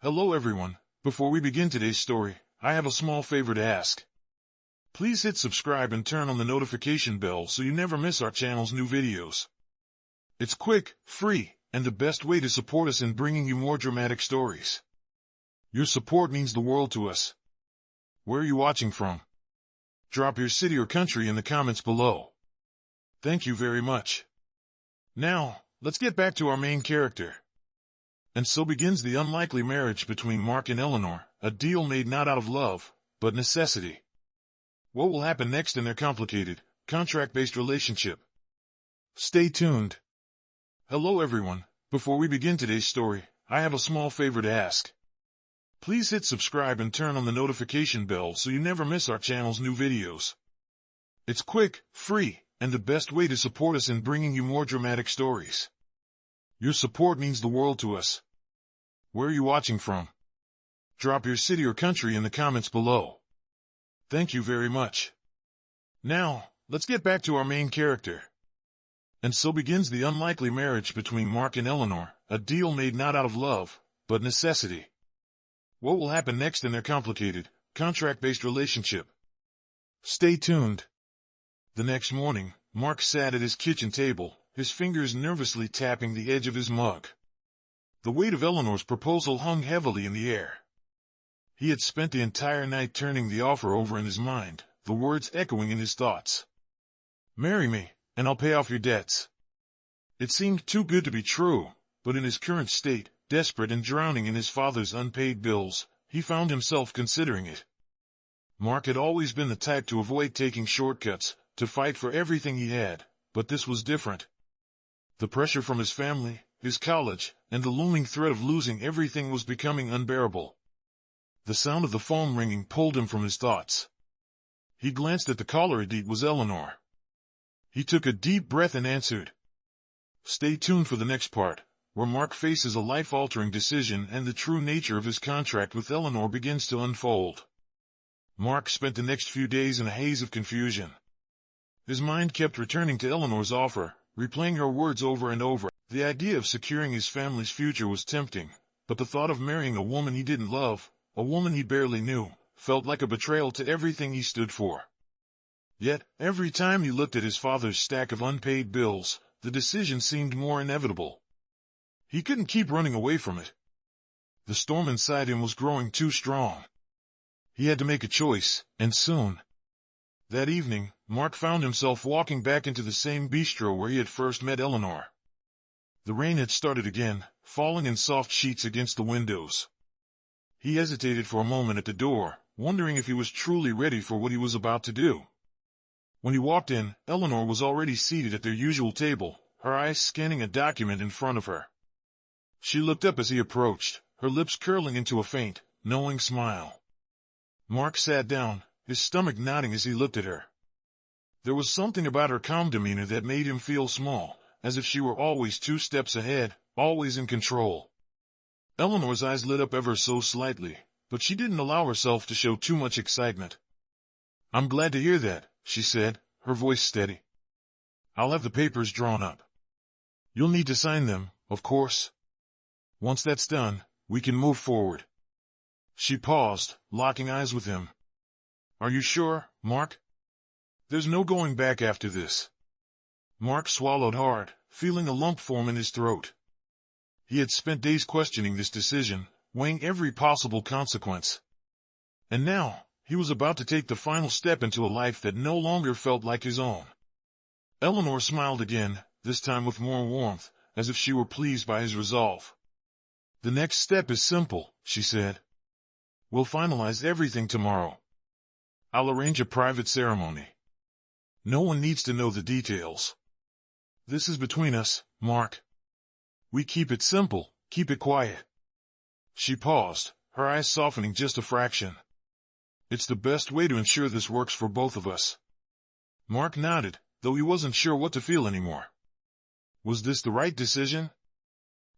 Hello everyone. Before we begin today's story, I have a small favor to ask. Please hit subscribe and turn on the notification bell so you never miss our channel's new videos. It's quick, free, and the best way to support us in bringing you more dramatic stories. Your support means the world to us. Where are you watching from? Drop your city or country in the comments below. Thank you very much. Now, let's get back to our main character. And so begins the unlikely marriage between Mark and Eleanor, a deal made not out of love, but necessity. What will happen next in their complicated, contract-based relationship? Stay tuned. Hello everyone. Before we begin today's story, I have a small favor to ask. Please hit subscribe and turn on the notification bell so you never miss our channel's new videos. It's quick, free, and the best way to support us in bringing you more dramatic stories. Your support means the world to us. Where are you watching from? Drop your city or country in the comments below. Thank you very much. Now, let's get back to our main character. And so begins the unlikely marriage between Mark and Eleanor, a deal made not out of love, but necessity. What will happen next in their complicated, contract-based relationship? Stay tuned. The next morning, Mark sat at his kitchen table, his fingers nervously tapping the edge of his mug. The weight of Eleanor's proposal hung heavily in the air. He had spent the entire night turning the offer over in his mind, the words echoing in his thoughts. Marry me, and I'll pay off your debts. It seemed too good to be true, but in his current state, desperate and drowning in his father's unpaid bills, he found himself considering it. Mark had always been the type to avoid taking shortcuts, to fight for everything he had, but this was different. The pressure from his family, his college, and the looming threat of losing everything was becoming unbearable. The sound of the phone ringing pulled him from his thoughts. He glanced at the caller. It was Eleanor. He took a deep breath and answered. Stay tuned for the next part, where Mark faces a life-altering decision and the true nature of his contract with Eleanor begins to unfold. Mark spent the next few days in a haze of confusion. His mind kept returning to Eleanor's offer, replaying her words over and over. The idea of securing his family's future was tempting, but the thought of marrying a woman he didn't love, a woman he barely knew, felt like a betrayal to everything he stood for. Yet, every time he looked at his father's stack of unpaid bills, the decision seemed more inevitable. He couldn't keep running away from it. The storm inside him was growing too strong. He had to make a choice, and soon. That evening, Mark found himself walking back into the same bistro where he had first met Eleanor. The rain had started again, falling in soft sheets against the windows. He hesitated for a moment at the door, wondering if he was truly ready for what he was about to do. When he walked in, Eleanor was already seated at their usual table, her eyes scanning a document in front of her. She looked up as he approached, her lips curling into a faint, knowing smile. Mark sat down, his stomach knotting as he looked at her. There was something about her calm demeanor that made him feel small, as if she were always 2 steps ahead, always in control. Eleanor's eyes lit up ever so slightly, but she didn't allow herself to show too much excitement. I'm glad to hear that, she said, her voice steady. I'll have the papers drawn up. You'll need to sign them, of course. Once that's done, we can move forward. She paused, locking eyes with him. Are you sure, Mark? There's no going back after this. Mark swallowed hard, feeling a lump form in his throat. He had spent days questioning this decision, weighing every possible consequence. And now, he was about to take the final step into a life that no longer felt like his own. Eleanor smiled again, this time with more warmth, as if she were pleased by his resolve. The next step is simple, she said. We'll finalize everything tomorrow. I'll arrange a private ceremony. No one needs to know the details. This is between us, Mark. We keep it simple, keep it quiet. She paused, her eyes softening just a fraction. It's the best way to ensure this works for both of us. Mark nodded, though he wasn't sure what to feel anymore. Was this the right decision?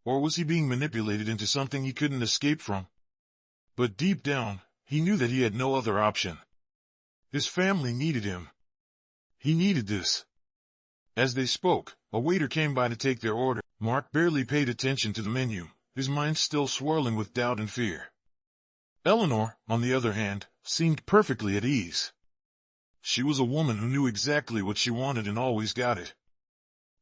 Or was he being manipulated into something he couldn't escape from? But deep down, he knew that he had no other option. His family needed him. He needed this. As they spoke, a waiter came by to take their order. Mark barely paid attention to the menu, his mind still swirling with doubt and fear. Eleanor, on the other hand, seemed perfectly at ease. She was a woman who knew exactly what she wanted and always got it.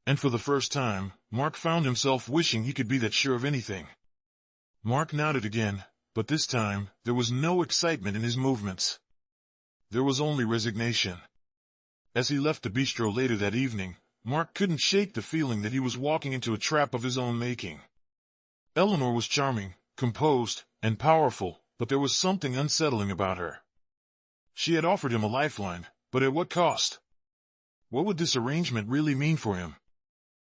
And for the first time, Mark found himself wishing he could be that sure of anything. Mark nodded again, but this time, there was no excitement in his movements. There was only resignation. As he left the bistro later that evening, Mark couldn't shake the feeling that he was walking into a trap of his own making. Eleanor was charming, composed, and powerful, but there was something unsettling about her. She had offered him a lifeline, but at what cost? What would this arrangement really mean for him?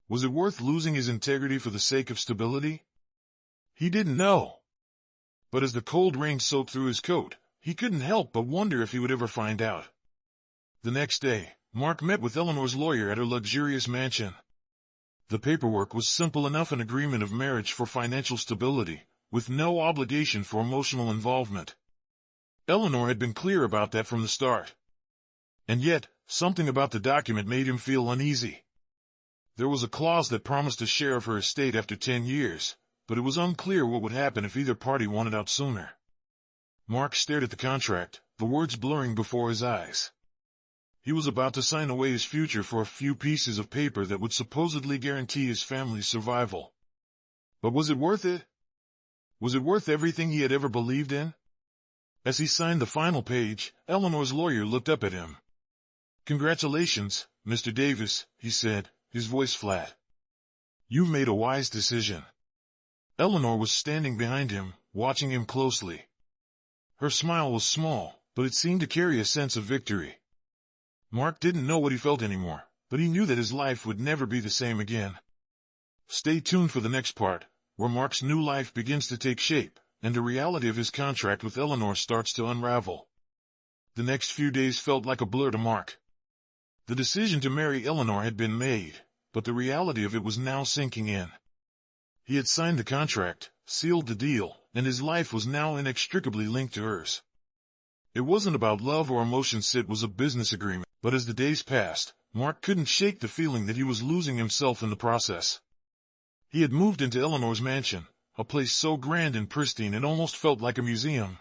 Was it worth losing his integrity for the sake of stability? He didn't know. But as the cold rain soaked through his coat, he couldn't help but wonder if he would ever find out. The next day, Mark met with Eleanor's lawyer at her luxurious mansion. The paperwork was simple enough: an agreement of marriage for financial stability, with no obligation for emotional involvement. Eleanor had been clear about that from the start. And yet, something about the document made him feel uneasy. There was a clause that promised a share of her estate after 10 years, but it was unclear what would happen if either party wanted out sooner. Mark stared at the contract, the words blurring before his eyes. He was about to sign away his future for a few pieces of paper that would supposedly guarantee his family's survival. But was it worth it? Was it worth everything he had ever believed in? As he signed the final page, Eleanor's lawyer looked up at him. "Congratulations, Mr. Davis," he said, his voice flat. "You've made a wise decision." Eleanor was standing behind him, watching him closely. Her smile was small, but it seemed to carry a sense of victory. Mark didn't know what he felt anymore, but he knew that his life would never be the same again. Stay tuned for the next part, where Mark's new life begins to take shape, and the reality of his contract with Eleanor starts to unravel. The next few days felt like a blur to Mark. The decision to marry Eleanor had been made, but the reality of it was now sinking in. He had signed the contract, sealed the deal, and his life was now inextricably linked to hers. It wasn't about love or emotions, it was a business agreement. But as the days passed, Mark couldn't shake the feeling that he was losing himself in the process. He had moved into Eleanor's mansion, a place so grand and pristine it almost felt like a museum.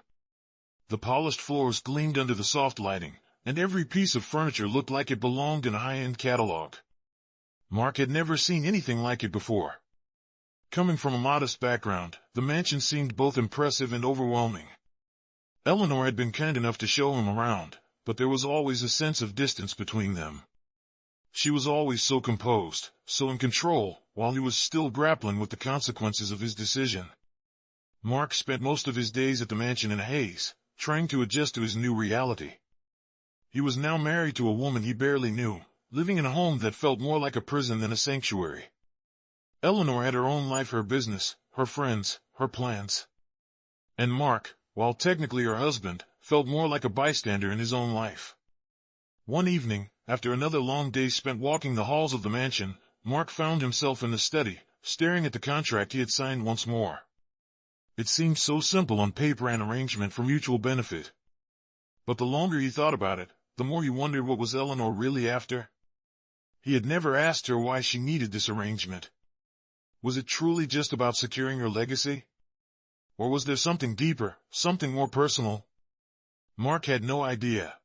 The polished floors gleamed under the soft lighting, and every piece of furniture looked like it belonged in a high-end catalog. Mark had never seen anything like it before. Coming from a modest background, the mansion seemed both impressive and overwhelming. Eleanor had been kind enough to show him around, but there was always a sense of distance between them. She was always so composed, so in control, while he was still grappling with the consequences of his decision. Mark spent most of his days at the mansion in a haze, trying to adjust to his new reality. He was now married to a woman he barely knew, living in a home that felt more like a prison than a sanctuary. Eleanor had her own life, her business, her friends, her plans. And Mark, while technically her husband, felt more like a bystander in his own life. One evening, after another long day spent walking the halls of the mansion, Mark found himself in the study, staring at the contract he had signed once more. It seemed so simple on paper, an arrangement for mutual benefit. But the longer he thought about it, the more he wondered what was Eleanor really after. He had never asked her why she needed this arrangement. Was it truly just about securing her legacy? Or was there something deeper, something more personal? Mark had no idea.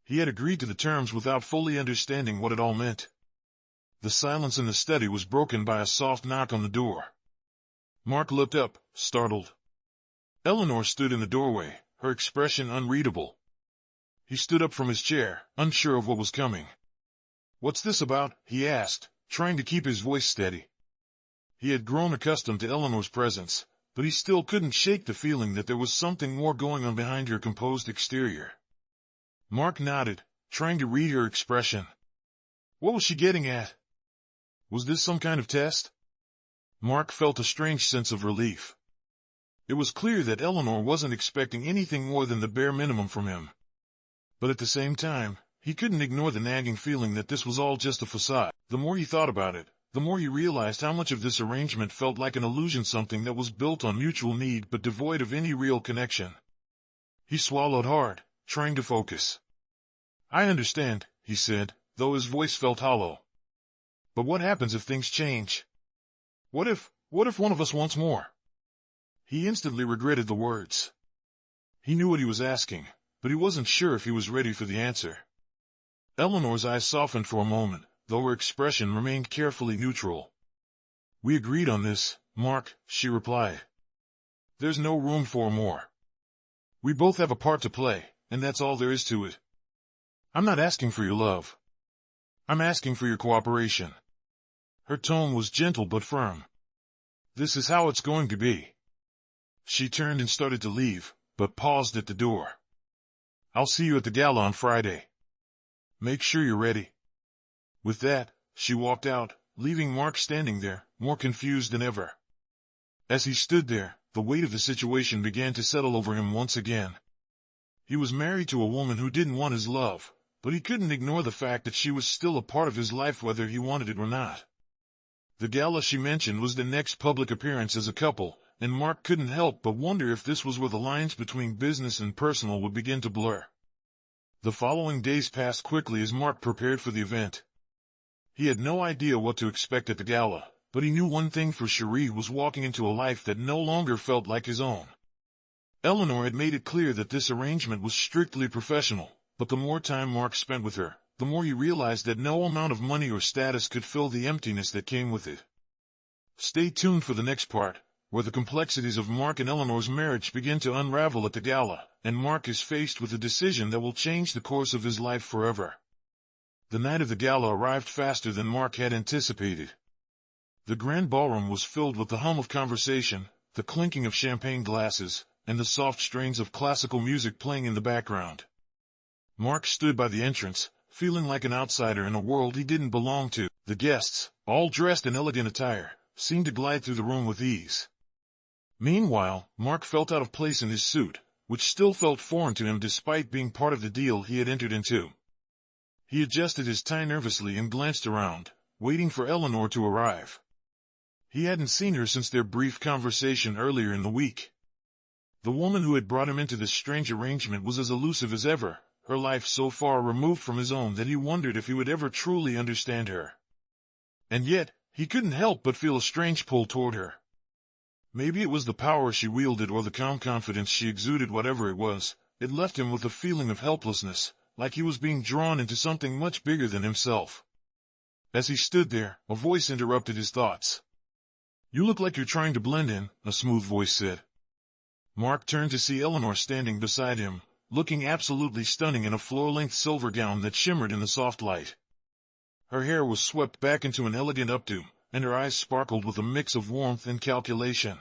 He had agreed to the terms without fully understanding what it all meant. The silence in the study was broken by a soft knock on the door. Mark looked up, startled. Eleanor stood in the doorway, her expression unreadable. He stood up from his chair, unsure of what was coming. "What's this about?" he asked, trying to keep his voice steady. He had grown accustomed to Eleanor's presence, but he still couldn't shake the feeling that there was something more going on behind her composed exterior. Mark nodded, trying to read her expression. What was she getting at? Was this some kind of test? Mark felt a strange sense of relief. It was clear that Eleanor wasn't expecting anything more than the bare minimum from him. But at the same time, he couldn't ignore the nagging feeling that this was all just a facade. The more he thought about it, the more he realized how much of this arrangement felt like an illusion, something that was built on mutual need but devoid of any real connection. He swallowed hard, trying to focus. "I understand," he said, though his voice felt hollow. "But what happens if things change? What if, What if one of us wants more? He instantly regretted the words. He knew what he was asking, but he wasn't sure if he was ready for the answer. Eleanor's eyes softened for a moment, though her expression remained carefully neutral. We agreed on this, Mark, she replied. There's no room for more. We both have a part to play, and that's all there is to it. I'm not asking for your love. I'm asking for your cooperation. Her tone was gentle but firm. This is how it's going to be. She turned and started to leave, but paused at the door. I'll see you at the gala on Friday. Make sure you're ready. With that, she walked out, leaving Mark standing there, more confused than ever. As he stood there, the weight of the situation began to settle over him once again. He was married to a woman who didn't want his love, but he couldn't ignore the fact that she was still a part of his life whether he wanted it or not. The gala she mentioned was the next public appearance as a couple, and Mark couldn't help but wonder if this was where the lines between business and personal would begin to blur. The following days passed quickly as Mark prepared for the event. He had no idea what to expect at the gala, but he knew one thing for sure: he was walking into a life that no longer felt like his own. Eleanor had made it clear that this arrangement was strictly professional, but the more time Mark spent with her, the more he realized that no amount of money or status could fill the emptiness that came with it. Stay tuned for the next part, where the complexities of Mark and Eleanor's marriage begin to unravel at the gala, and Mark is faced with a decision that will change the course of his life forever. The night of the gala arrived faster than Mark had anticipated. The grand ballroom was filled with the hum of conversation, the clinking of champagne glasses, and the soft strains of classical music playing in the background. Mark stood by the entrance, feeling like an outsider in a world he didn't belong to. The guests, all dressed in elegant attire, seemed to glide through the room with ease. Meanwhile, Mark felt out of place in his suit, which still felt foreign to him despite being part of the deal he had entered into. He adjusted his tie nervously and glanced around, waiting for Eleanor to arrive. He hadn't seen her since their brief conversation earlier in the week. The woman who had brought him into this strange arrangement was as elusive as ever, her life so far removed from his own that he wondered if he would ever truly understand her. And yet, he couldn't help but feel a strange pull toward her. Maybe it was the power she wielded or the calm confidence she exuded. Whatever it was, it left him with a feeling of helplessness, like he was being drawn into something much bigger than himself. As he stood there, a voice interrupted his thoughts. "You look like you're trying to blend in," a smooth voice said. Mark turned to see Eleanor standing beside him, looking absolutely stunning in a floor-length silver gown that shimmered in the soft light. Her hair was swept back into an elegant updo, and her eyes sparkled with a mix of warmth and calculation.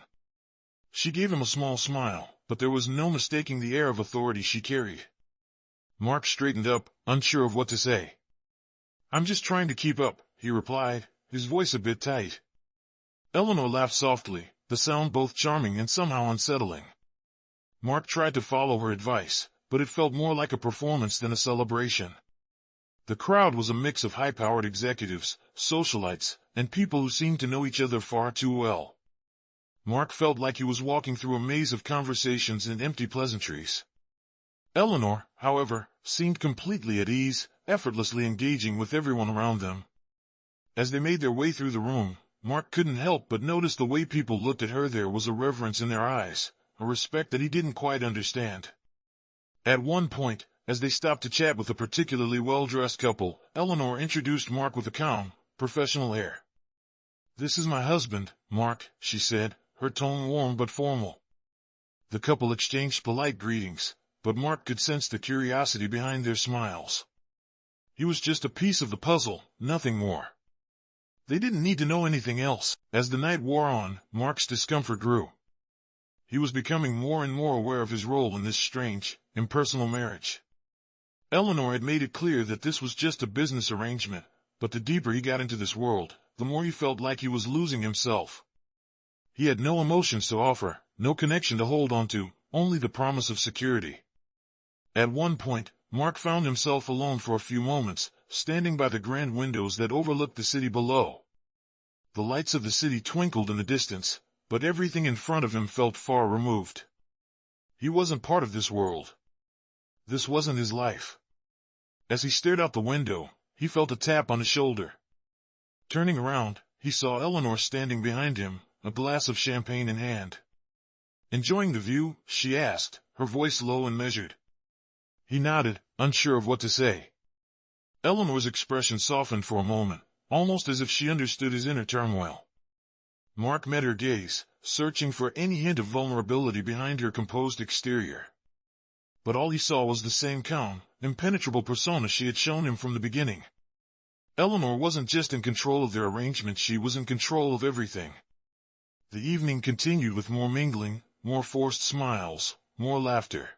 She gave him a small smile, but there was no mistaking the air of authority she carried. Mark straightened up, unsure of what to say. "I'm just trying to keep up," he replied, his voice a bit tight. Eleanor laughed softly, the sound both charming and somehow unsettling. Mark tried to follow her advice, but it felt more like a performance than a celebration. The crowd was a mix of high-powered executives, socialites, and people who seemed to know each other far too well. Mark felt like he was walking through a maze of conversations and empty pleasantries. Eleanor, however, seemed completely at ease, effortlessly engaging with everyone around them. As they made their way through the room, Mark couldn't help but notice the way people looked at her. There was a reverence in their eyes, a respect that he didn't quite understand. At one point, as they stopped to chat with a particularly well-dressed couple, Eleanor introduced Mark with a calm, professional air. "This is my husband, Mark," she said, her tone warm but formal. The couple exchanged polite greetings, but Mark could sense the curiosity behind their smiles. He was just a piece of the puzzle, nothing more. They didn't need to know anything else. As the night wore on, Mark's discomfort grew. He was becoming more and more aware of his role in this strange, impersonal marriage. Eleanor had made it clear that this was just a business arrangement, but the deeper he got into this world, the more he felt like he was losing himself. He had no emotions to offer, no connection to hold on to, only the promise of security. At one point, Mark found himself alone for a few moments, standing by the grand windows that overlooked the city below. The lights of the city twinkled in the distance, but everything in front of him felt far removed. He wasn't part of this world. This wasn't his life. As he stared out the window, he felt a tap on his shoulder. Turning around, he saw Eleanor standing behind him, a glass of champagne in hand. "Enjoying the view?" she asked, her voice low and measured. He nodded, unsure of what to say. Eleanor's expression softened for a moment, almost as if she understood his inner turmoil. Mark met her gaze, searching for any hint of vulnerability behind her composed exterior. But all he saw was the same calm, impenetrable persona she had shown him from the beginning. Eleanor wasn't just in control of their arrangement, she was in control of everything. The evening continued with more mingling, more forced smiles, more laughter.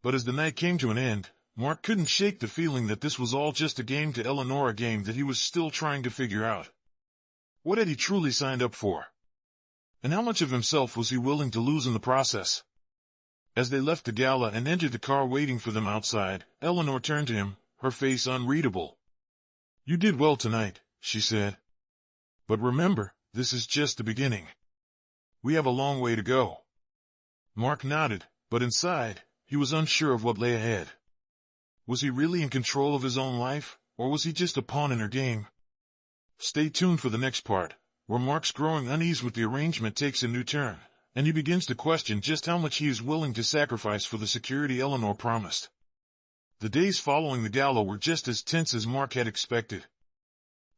But as the night came to an end, Mark couldn't shake the feeling that this was all just a game to Eleanor, a game that he was still trying to figure out. What had he truly signed up for? And how much of himself was he willing to lose in the process? As they left the gala and entered the car waiting for them outside, Eleanor turned to him, her face unreadable. "You did well tonight," she said. "But remember, this is just the beginning. We have a long way to go." Mark nodded, but inside, he was unsure of what lay ahead. Was he really in control of his own life, or was he just a pawn in her game? Stay tuned for the next part, where Mark's growing unease with the arrangement takes a new turn, and he begins to question just how much he is willing to sacrifice for the security Eleanor promised. The days following the gala were just as tense as Mark had expected.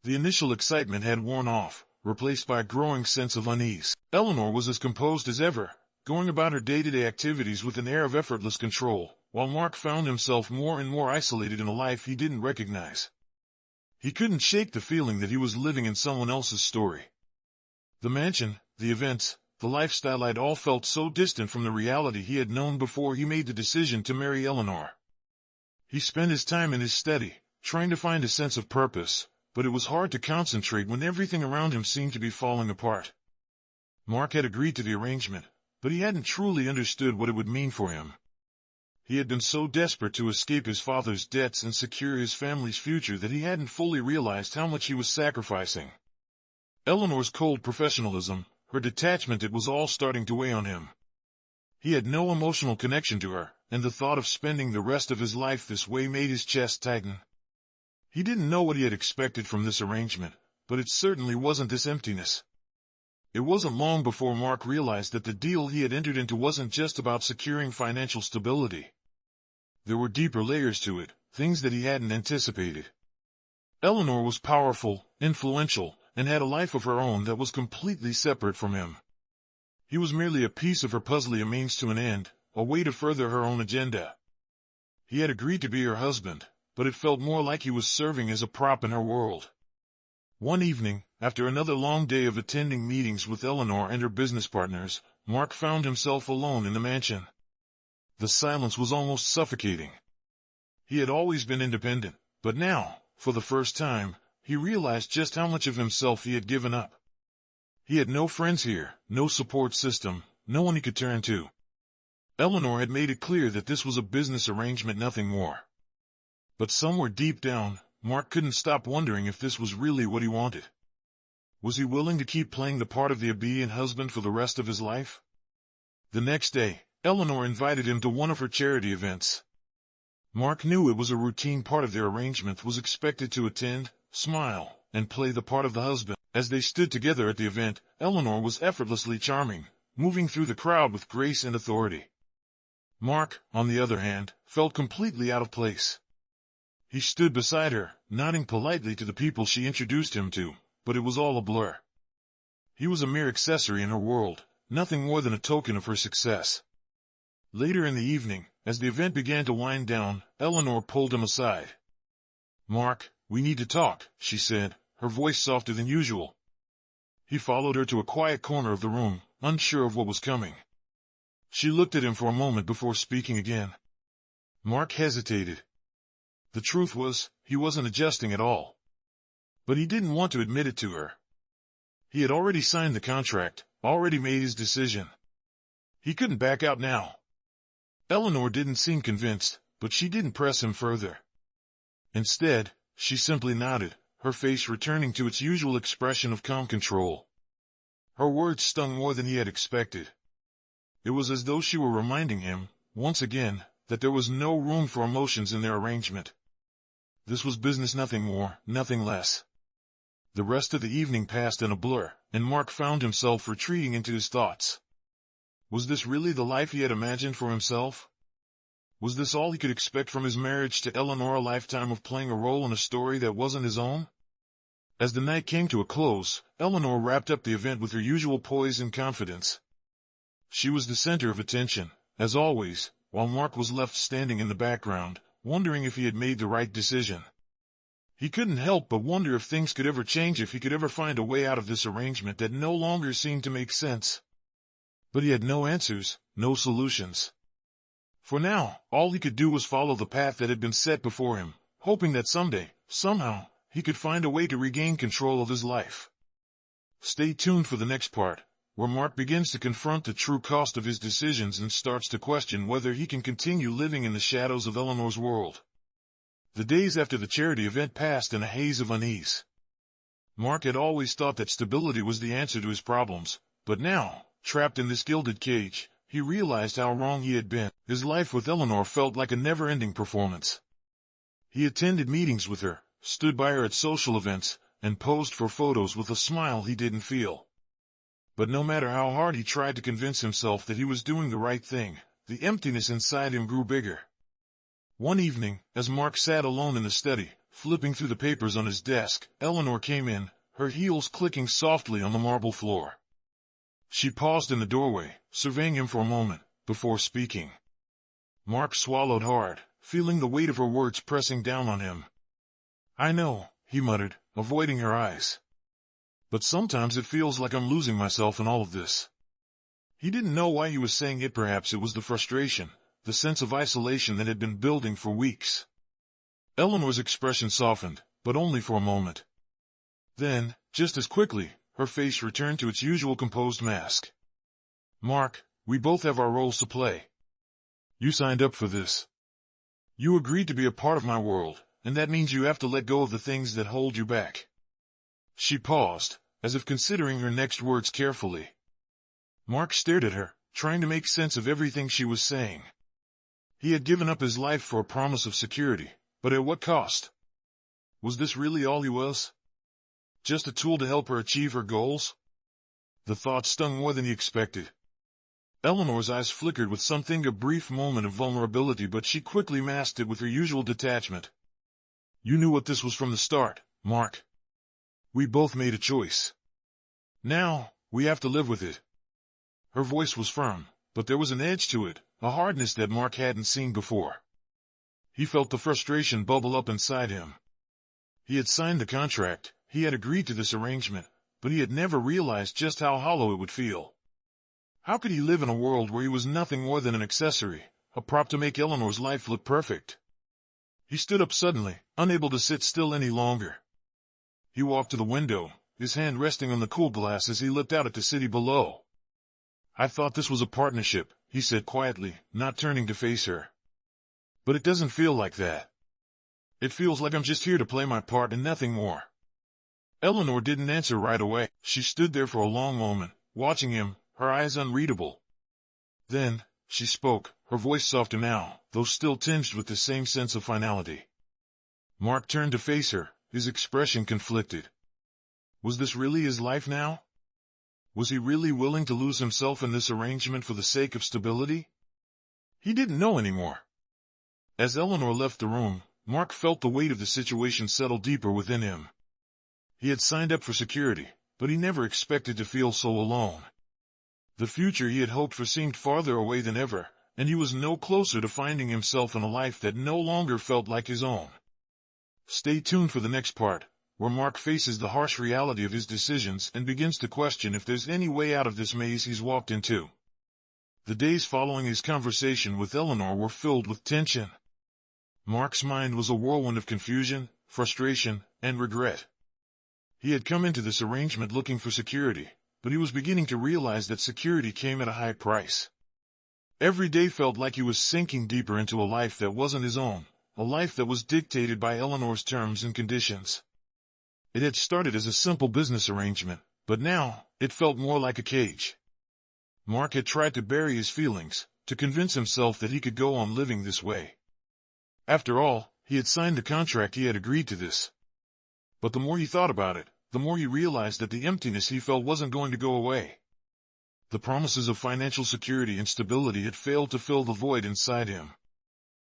The initial excitement had worn off, replaced by a growing sense of unease. Eleanor was as composed as ever, going about her day-to-day activities with an air of effortless control, while Mark found himself more and more isolated in a life he didn't recognize. He couldn't shake the feeling that he was living in someone else's story. The mansion, the events, the lifestyle had all felt so distant from the reality he had known before he made the decision to marry Eleanor. He spent his time in his study, trying to find a sense of purpose, but it was hard to concentrate when everything around him seemed to be falling apart. Mark had agreed to the arrangement, but he hadn't truly understood what it would mean for him. He had been so desperate to escape his father's debts and secure his family's future that he hadn't fully realized how much he was sacrificing. Eleanor's cold professionalism, her detachment, it was all starting to weigh on him. He had no emotional connection to her, and the thought of spending the rest of his life this way made his chest tighten. He didn't know what he had expected from this arrangement, but it certainly wasn't this emptiness. It wasn't long before Mark realized that the deal he had entered into wasn't just about securing financial stability. There were deeper layers to it, things that he hadn't anticipated. Eleanor was powerful, influential, and had a life of her own that was completely separate from him. He was merely a piece of her puzzle, a means to an end, a way to further her own agenda. He had agreed to be her husband, but it felt more like he was serving as a prop in her world. One evening, after another long day of attending meetings with Eleanor and her business partners, Mark found himself alone in the mansion. The silence was almost suffocating. He had always been independent, but now, for the first time, he realized just how much of himself he had given up. He had no friends here, no support system, no one he could turn to. Eleanor had made it clear that this was a business arrangement, nothing more. But somewhere deep down, Mark couldn't stop wondering if this was really what he wanted. Was he willing to keep playing the part of the obedient husband for the rest of his life? The next day, Eleanor invited him to one of her charity events. Mark knew it was a routine part of their arrangement, was expected to attend, smile, and play the part of the husband. As they stood together at the event, Eleanor was effortlessly charming, moving through the crowd with grace and authority. Mark, on the other hand, felt completely out of place. He stood beside her, nodding politely to the people she introduced him to, but it was all a blur. He was a mere accessory in her world, nothing more than a token of her success. Later in the evening, as the event began to wind down, Eleanor pulled him aside. "Mark, we need to talk," she said, her voice softer than usual. He followed her to a quiet corner of the room, unsure of what was coming. She looked at him for a moment before speaking again. Mark hesitated. The truth was, he wasn't adjusting at all. But he didn't want to admit it to her. He had already signed the contract, already made his decision. He couldn't back out now. Eleanor didn't seem convinced, but she didn't press him further. Instead, she simply nodded, her face returning to its usual expression of calm control. Her words stung more than he had expected. It was as though she were reminding him, once again, that there was no room for emotions in their arrangement. This was business, nothing more, nothing less. The rest of the evening passed in a blur, and Mark found himself retreating into his thoughts. Was this really the life he had imagined for himself? Was this all he could expect from his marriage to Eleanor, a lifetime of playing a role in a story that wasn't his own? As the night came to a close, Eleanor wrapped up the event with her usual poise and confidence. She was the center of attention, as always, while Mark was left standing in the background, wondering if he had made the right decision. He couldn't help but wonder if things could ever change, if he could ever find a way out of this arrangement that no longer seemed to make sense. But he had no answers, no solutions. For now, all he could do was follow the path that had been set before him, hoping that someday, somehow, he could find a way to regain control of his life. Stay tuned for the next part, where Mark begins to confront the true cost of his decisions and starts to question whether he can continue living in the shadows of Eleanor's world. The days after the charity event passed in a haze of unease. Mark had always thought that stability was the answer to his problems, but now, trapped in this gilded cage, he realized how wrong he had been. His life with Eleanor felt like a never-ending performance. He attended meetings with her, stood by her at social events, and posed for photos with a smile he didn't feel. But no matter how hard he tried to convince himself that he was doing the right thing, the emptiness inside him grew bigger. One evening, as Mark sat alone in the study, flipping through the papers on his desk, Eleanor came in, her heels clicking softly on the marble floor. She paused in the doorway, surveying him for a moment, before speaking. Mark swallowed hard, feeling the weight of her words pressing down on him. "I know," he muttered, avoiding her eyes. "But sometimes it feels like I'm losing myself in all of this." He didn't know why he was saying it. Perhaps it was the frustration, the sense of isolation that had been building for weeks. Eleanor's expression softened, but only for a moment. Then, just as quickly, her face returned to its usual composed mask. "Mark, we both have our roles to play. You signed up for this. You agreed to be a part of my world, and that means you have to let go of the things that hold you back." She paused, as if considering her next words carefully. Mark stared at her, trying to make sense of everything she was saying. He had given up his life for a promise of security, but at what cost? Was this really all he was? Just a tool to help her achieve her goals? The thought stung more than he expected. Eleanor's eyes flickered with something, a brief moment of vulnerability, but she quickly masked it with her usual detachment. "You knew what this was from the start, Mark. We both made a choice. Now, we have to live with it." Her voice was firm, but there was an edge to it, a hardness that Mark hadn't seen before. He felt the frustration bubble up inside him. He had signed the contract, he had agreed to this arrangement, but he had never realized just how hollow it would feel. How could he live in a world where he was nothing more than an accessory, a prop to make Eleanor's life look perfect? He stood up suddenly, unable to sit still any longer. He walked to the window, his hand resting on the cool glass as he looked out at the city below. "I thought this was a partnership," he said quietly, not turning to face her. "But it doesn't feel like that. It feels like I'm just here to play my part and nothing more." Eleanor didn't answer right away. She stood there for a long moment, watching him, her eyes unreadable. Then, she spoke, her voice softer now, though still tinged with the same sense of finality. Mark turned to face her, his expression conflicted. Was this really his life now? Was he really willing to lose himself in this arrangement for the sake of stability? He didn't know anymore. As Eleanor left the room, Mark felt the weight of the situation settle deeper within him. He had signed up for security, but he never expected to feel so alone. The future he had hoped for seemed farther away than ever, and he was no closer to finding himself in a life that no longer felt like his own. Stay tuned for the next part, where Mark faces the harsh reality of his decisions and begins to question if there's any way out of this maze he's walked into. The days following his conversation with Eleanor were filled with tension. Mark's mind was a whirlwind of confusion, frustration, and regret. He had come into this arrangement looking for security, but he was beginning to realize that security came at a high price. Every day felt like he was sinking deeper into a life that wasn't his own, a life that was dictated by Eleanor's terms and conditions. It had started as a simple business arrangement, but now, it felt more like a cage. Mark had tried to bury his feelings, to convince himself that he could go on living this way. After all, he had signed the contract, he had agreed to this. But the more he thought about it, the more he realized that the emptiness he felt wasn't going to go away. The promises of financial security and stability had failed to fill the void inside him.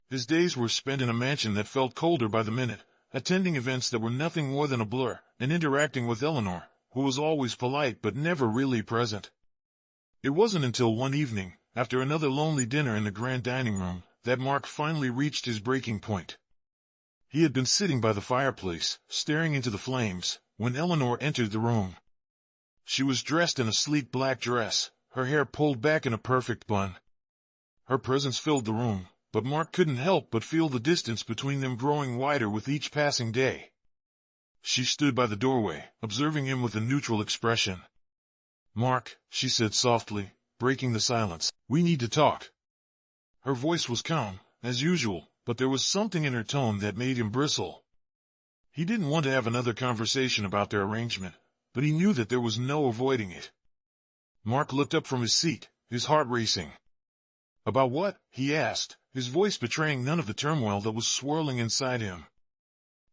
His days were spent in a mansion that felt colder by the minute, attending events that were nothing more than a blur, and interacting with Eleanor, who was always polite but never really present. It wasn't until one evening, after another lonely dinner in the grand dining room, that Mark finally reached his breaking point. He had been sitting by the fireplace, staring into the flames, when Eleanor entered the room. She was dressed in a sleek black dress, her hair pulled back in a perfect bun. Her presence filled the room, but Mark couldn't help but feel the distance between them growing wider with each passing day. She stood by the doorway, observing him with a neutral expression. "Mark," she said softly, breaking the silence, "we need to talk." Her voice was calm, as usual, but there was something in her tone that made him bristle. He didn't want to have another conversation about their arrangement, but he knew that there was no avoiding it. Mark looked up from his seat, his heart racing. "About what?" he asked, his voice betraying none of the turmoil that was swirling inside him.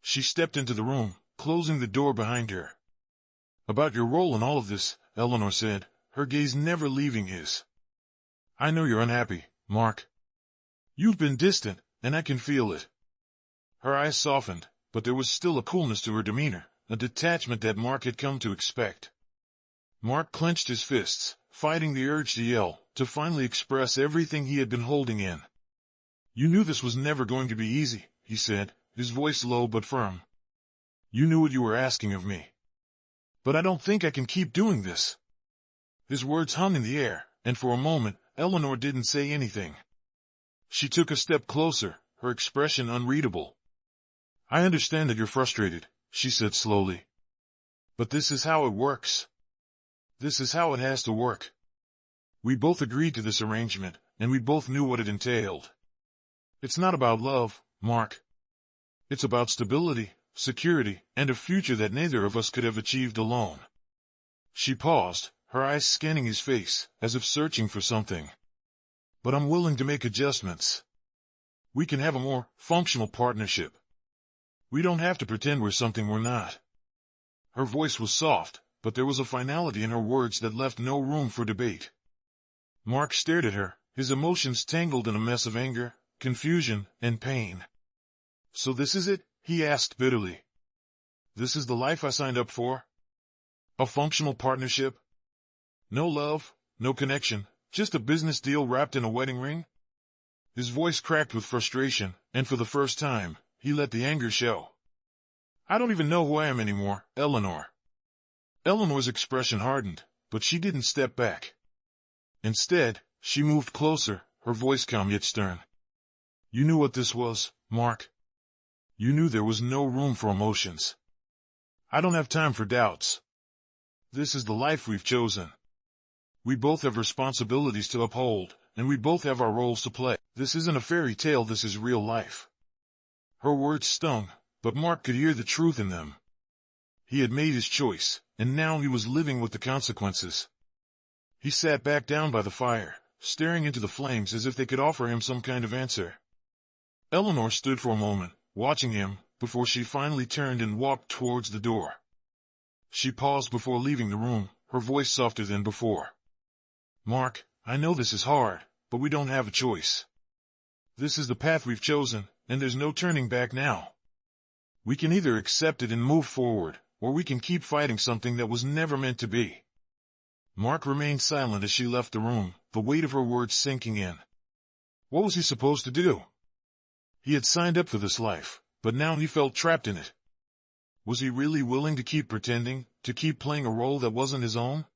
She stepped into the room, closing the door behind her. "About your role in all of this," Eleanor said, her gaze never leaving his. "I know you're unhappy, Mark. You've been distant, and I can feel it." Her eyes softened, but there was still a coolness to her demeanor, a detachment that Mark had come to expect. Mark clenched his fists, fighting the urge to yell, to finally express everything he had been holding in. "You knew this was never going to be easy," he said, his voice low but firm. "You knew what you were asking of me. But I don't think I can keep doing this." His words hung in the air, and for a moment, Eleanor didn't say anything. She took a step closer, her expression unreadable. "I understand that you're frustrated," she said slowly. "But this is how it works. This is how it has to work. We both agreed to this arrangement, and we both knew what it entailed. It's not about love, Mark. It's about stability, security, and a future that neither of us could have achieved alone." She paused, her eyes scanning his face, as if searching for something. "But I'm willing to make adjustments. We can have a more functional partnership. We don't have to pretend we're something we're not." Her voice was soft, but there was a finality in her words that left no room for debate. Mark stared at her, his emotions tangled in a mess of anger, confusion, and pain. "So this is it?" he asked bitterly. "This is the life I signed up for? A functional partnership? No love, no connection, just a business deal wrapped in a wedding ring?" His voice cracked with frustration, and for the first time, he let the anger show. "I don't even know who I am anymore, Eleanor." Eleanor's expression hardened, but she didn't step back. Instead, she moved closer, her voice calm yet stern. "You knew what this was, Mark. You knew there was no room for emotions. I don't have time for doubts. This is the life we've chosen. We both have responsibilities to uphold, and we both have our roles to play. This isn't a fairy tale, this is real life." Her words stung, but Mark could hear the truth in them. He had made his choice, and now he was living with the consequences. He sat back down by the fire, staring into the flames as if they could offer him some kind of answer. Eleanor stood for a moment, watching him, before she finally turned and walked towards the door. She paused before leaving the room, her voice softer than before. "Mark, I know this is hard, but we don't have a choice. This is the path we've chosen, and there's no turning back now. We can either accept it and move forward, or we can keep fighting something that was never meant to be." Mark remained silent as she left the room, the weight of her words sinking in. What was he supposed to do? He had signed up for this life, but now he felt trapped in it. Was he really willing to keep pretending, to keep playing a role that wasn't his own?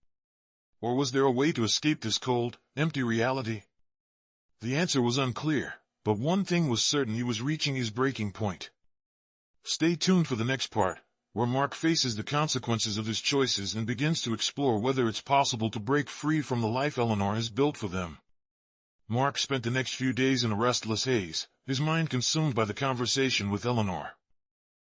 Or was there a way to escape this cold, empty reality? The answer was unclear, but one thing was certain: he was reaching his breaking point. Stay tuned for the next part, where Mark faces the consequences of his choices and begins to explore whether it's possible to break free from the life Eleanor has built for them. Mark spent the next few days in a restless haze, his mind consumed by the conversation with Eleanor.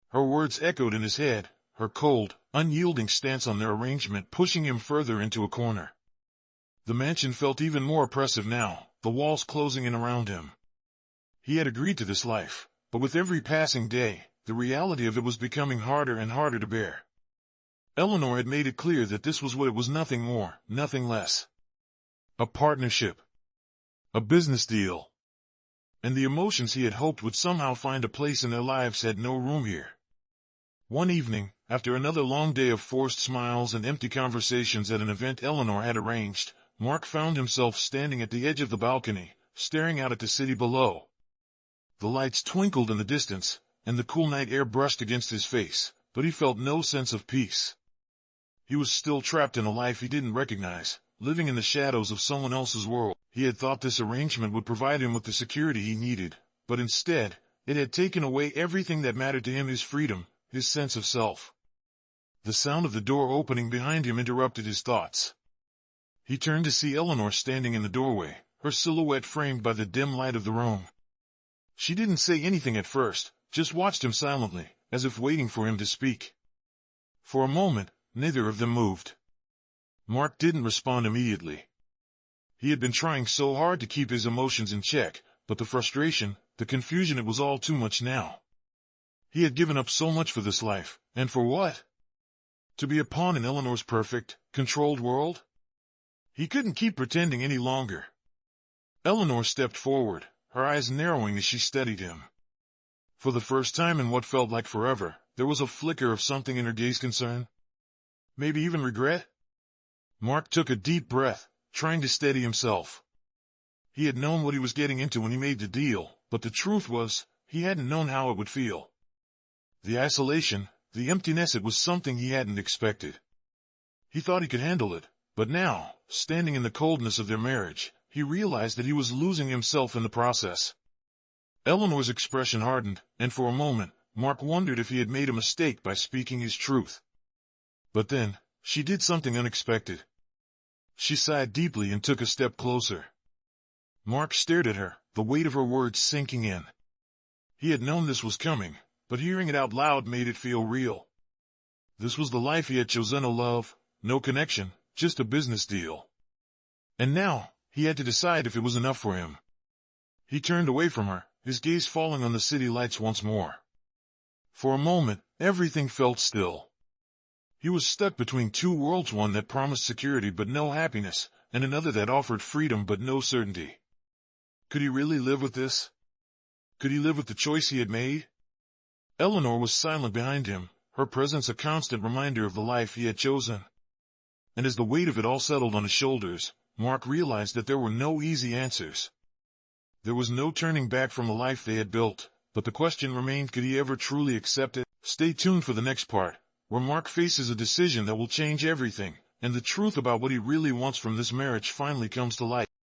Her words echoed in his head, her cold, unyielding stance on their arrangement pushing him further into a corner. The mansion felt even more oppressive now, the walls closing in around him. He had agreed to this life, but with every passing day, the reality of it was becoming harder and harder to bear. Eleanor had made it clear that this was what it was, nothing more, nothing less. A partnership. A business deal. And the emotions he had hoped would somehow find a place in their lives had no room here. One evening, after another long day of forced smiles and empty conversations at an event Eleanor had arranged, Mark found himself standing at the edge of the balcony, staring out at the city below. The lights twinkled in the distance, and the cool night air brushed against his face, but he felt no sense of peace. He was still trapped in a life he didn't recognize, living in the shadows of someone else's world. He had thought this arrangement would provide him with the security he needed, but instead, it had taken away everything that mattered to him: his freedom, his sense of self. The sound of the door opening behind him interrupted his thoughts. He turned to see Eleanor standing in the doorway, her silhouette framed by the dim light of the room. She didn't say anything at first, just watched him silently, as if waiting for him to speak. For a moment, neither of them moved. Mark didn't respond immediately. He had been trying so hard to keep his emotions in check, but the frustration, the confusion, it was all too much now. He had given up so much for this life, and for what? To be a pawn in Eleanor's perfect, controlled world? He couldn't keep pretending any longer. Eleanor stepped forward, her eyes narrowing as she studied him. For the first time in what felt like forever, there was a flicker of something in her gaze: concern. Maybe even regret? Mark took a deep breath, trying to steady himself. He had known what he was getting into when he made the deal, but the truth was, he hadn't known how it would feel. The isolation, the emptiness, it was something he hadn't expected. He thought he could handle it, but now, standing in the coldness of their marriage, he realized that he was losing himself in the process. Eleanor's expression hardened, and for a moment, Mark wondered if he had made a mistake by speaking his truth. But then, she did something unexpected. She sighed deeply and took a step closer. Mark stared at her, the weight of her words sinking in. He had known this was coming, but hearing it out loud made it feel real. This was the life he had chosen: no love, no connection, just a business deal. And now, he had to decide if it was enough for him. He turned away from her, his gaze falling on the city lights once more. For a moment, everything felt still. He was stuck between two worlds: one that promised security but no happiness, and another that offered freedom but no certainty. Could he really live with this? Could he live with the choice he had made? Eleanor was silent behind him, her presence a constant reminder of the life he had chosen. And as the weight of it all settled on his shoulders, Mark realized that there were no easy answers. There was no turning back from the life they had built, but the question remained: could he ever truly accept it? Stay tuned for the next part, where Mark faces a decision that will change everything, and the truth about what he really wants from this marriage finally comes to light.